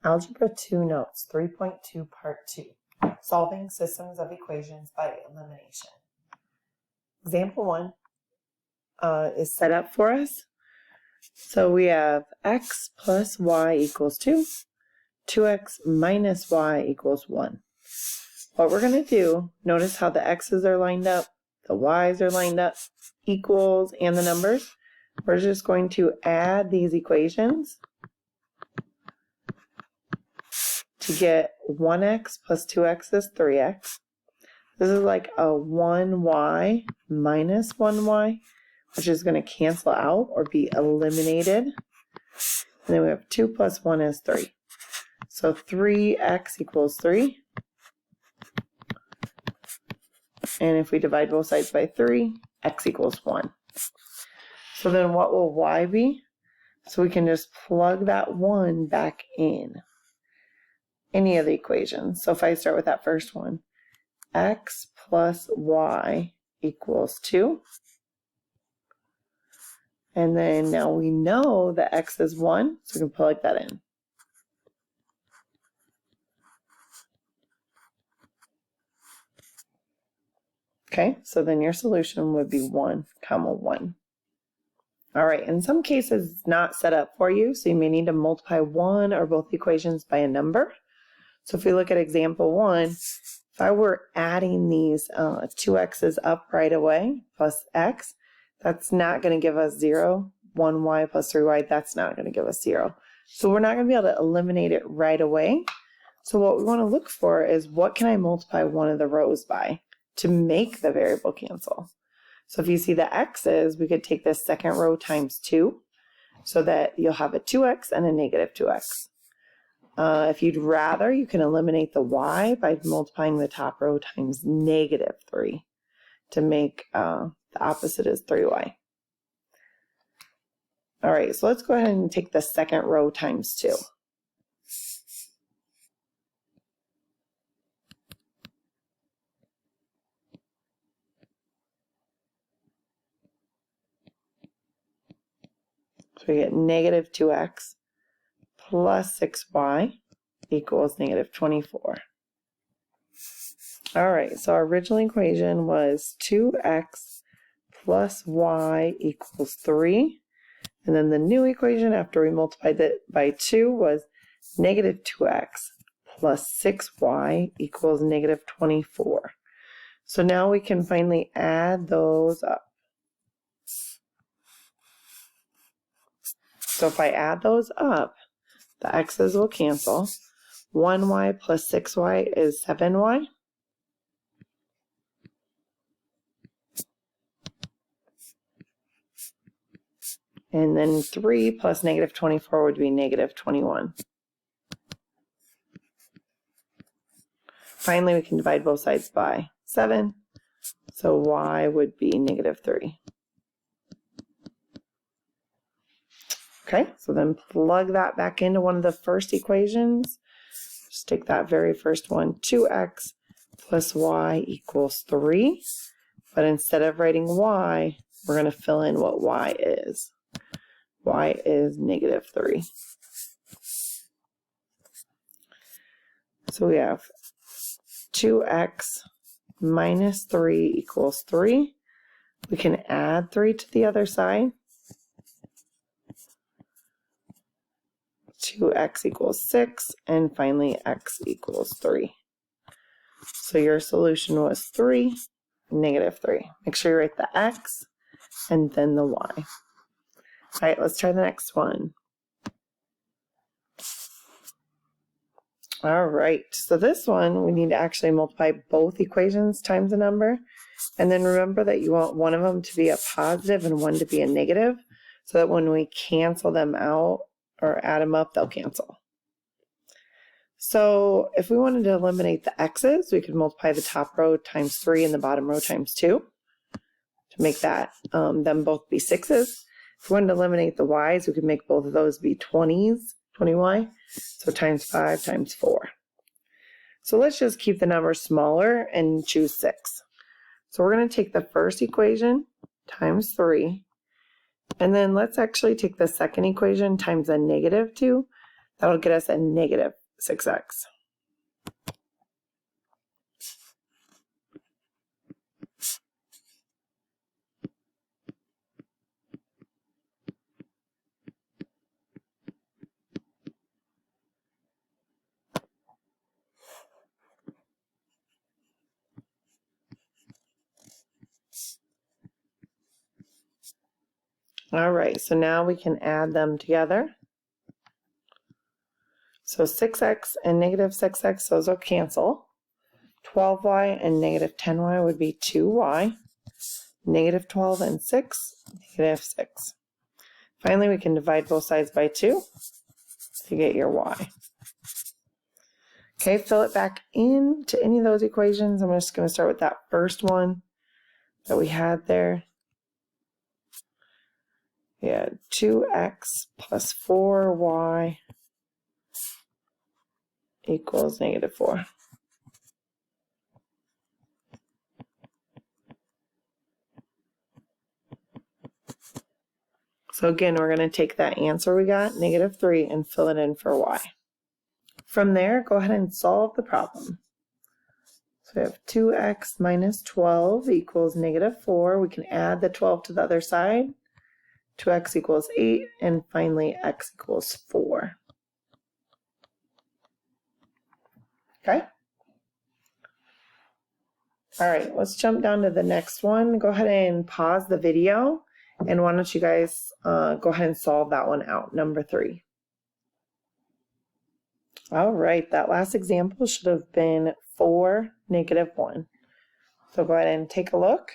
Algebra 2 Notes 3.2 Part 2 Solving Systems of Equations by Elimination. Example 1 is set up for us. So we have x plus y equals 2, 2x minus y equals 1. What we're going to do, notice how the x's are lined up, the y's are lined up, equals, and the numbers. We're just going to add these equations to get 1x plus 2x is 3x. This is like a 1y minus 1y, which is going to cancel out or be eliminated. And then we have 2 plus 1 is 3. So 3x equals 3. And if we divide both sides by 3, x equals 1. So then what will y be? So we can just plug that 1 back in any of the equations. So if I start with that first one, x plus y equals 2. And then now we know that x is 1, so we can plug that in. Okay, so then your solution would be 1, 1. All right, in some cases it's not set up for you, so you may need to multiply one or both equations by a number. So if we look at example 1, if I were adding these two x's up right away, plus x, that's not going to give us 0. 1y plus 3y, that's not going to give us 0. So we're not going to be able to eliminate it right away. So what we want to look for is what can I multiply one of the rows by to make the variable cancel. So if you see the x's, we could take this second row times 2, so that you'll have a 2x and a negative 2x. If you'd rather, you can eliminate the y by multiplying the top row times negative 3 to make the opposite is 3y. All right, so let's go ahead and take the second row times 2. So we get negative 2x plus 6y equals negative 24. All right, so our original equation was 2x plus y equals 3. And then the new equation after we multiplied it by 2 was negative 2x plus 6y equals negative 24. So now we can finally add those up. So if I add those up, the x's will cancel. 1y plus 6y is 7y. And then 3 plus negative 24 would be negative 21. Finally, we can divide both sides by 7. So y would be negative 3. Okay, so then plug that back into one of the first equations. Just take that very first one, 2x plus y equals 3. But instead of writing y, we're going to fill in what y is. Y is negative 3. So we have 2x minus 3 equals 3. We can add 3 to the other side. 2x equals 6, and finally x equals 3. So your solution was 3, negative 3. Make sure you write the x and then the y. All right, let's try the next one. All right, so this one, we need to actually multiply both equations times a number. And then remember that you want one of them to be a positive and one to be a negative, so that when we cancel them out or add them up, they'll cancel. So if we wanted to eliminate the x's, we could multiply the top row times 3 and the bottom row times 2 to make that them both be 6's. If we wanted to eliminate the y's, we could make both of those be 20y, so times 5 times 4. So let's just keep the number smaller and choose 6. So we're going to take the first equation times 3, and then let's actually take the second equation times a negative 2 That'll get us a negative 6x. All right, so now we can add them together. So 6x and negative 6x, those will cancel. 12y and negative 10y would be 2y. Negative 12 and 6, negative 6. Finally, we can divide both sides by 2 to get your y. Okay, fill it back into any of those equations. I'm just going to start with that first one that we had there. Yeah, 2x plus 4y equals negative 4. So again, we're going to take that answer we got, negative 3, and fill it in for y. From there, go ahead and solve the problem. So we have 2x minus 12 equals negative 4. We can add the 12 to the other side. 2x equals 8, and finally x equals 4. Okay? All right, let's jump down to the next one. Go ahead and pause the video, and why don't you guys go ahead and solve that one out, number 3. All right, that last example should have been 4, negative 1. So go ahead and take a look.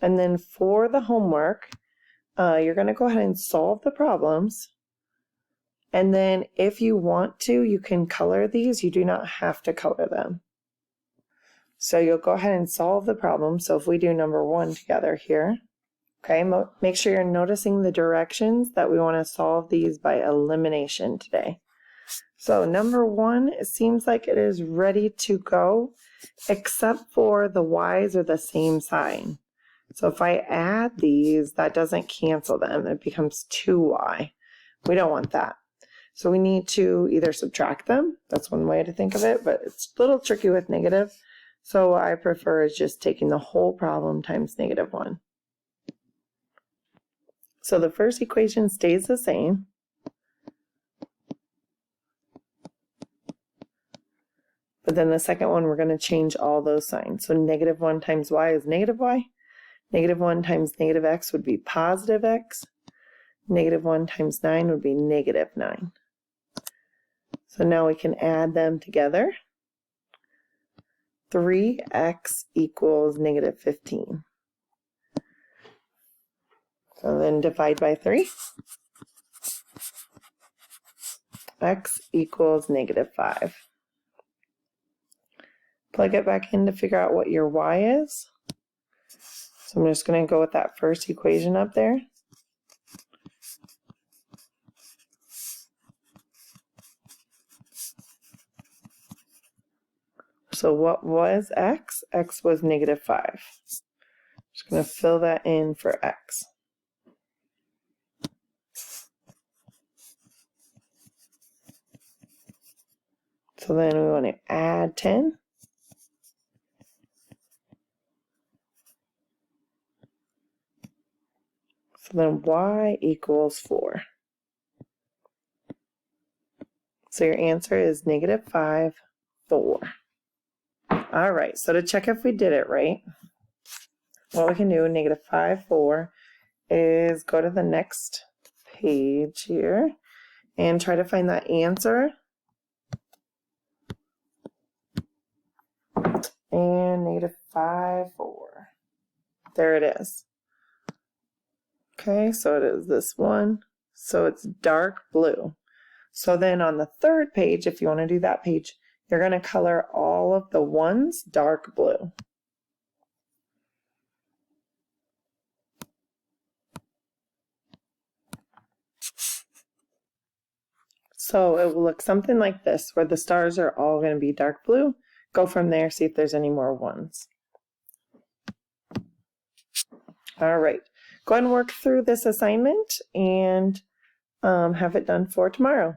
And then for the homework, you're going to go ahead and solve the problems. And then if you want to, you can color these. You do not have to color them. So you'll go ahead and solve the problem. So if we do number 1 together here, okay, make sure you're noticing the directions that we want to solve these by elimination today. So number 1, it seems like it is ready to go, except for the y's are the same sign. So if I add these, that doesn't cancel them. It becomes 2y. We don't want that. So we need to either subtract them. That's one way to think of it, but it's a little tricky with negative. So what I prefer is just taking the whole problem times negative 1. So the first equation stays the same. But then the second one, we're going to change all those signs. So negative 1 times y is negative y. Negative 1 times negative x would be positive x. Negative 1 times 9 would be negative 9. So now we can add them together. 3x equals negative 15. So then divide by 3. X equals negative 5. Plug it back in to figure out what your y is. So I'm just going to go with that first equation up there. So what was x? X was negative 5. Just going to fill that in for x. So then we want to add 10. So then y equals 4. So your answer is negative 5, 4. All right, so to check if we did it right, what we can do, negative 5, 4, is go to the next page here and try to find that answer. And negative 5, 4. There it is. Okay, so it is this one. So it's dark blue. So then on the third page, if you want to do that page, you're going to color all of the ones dark blue. So it will look something like this, where the stars are all going to be dark blue. Go from there, see if there's any more ones. All right. Go ahead and work through this assignment and have it done for tomorrow.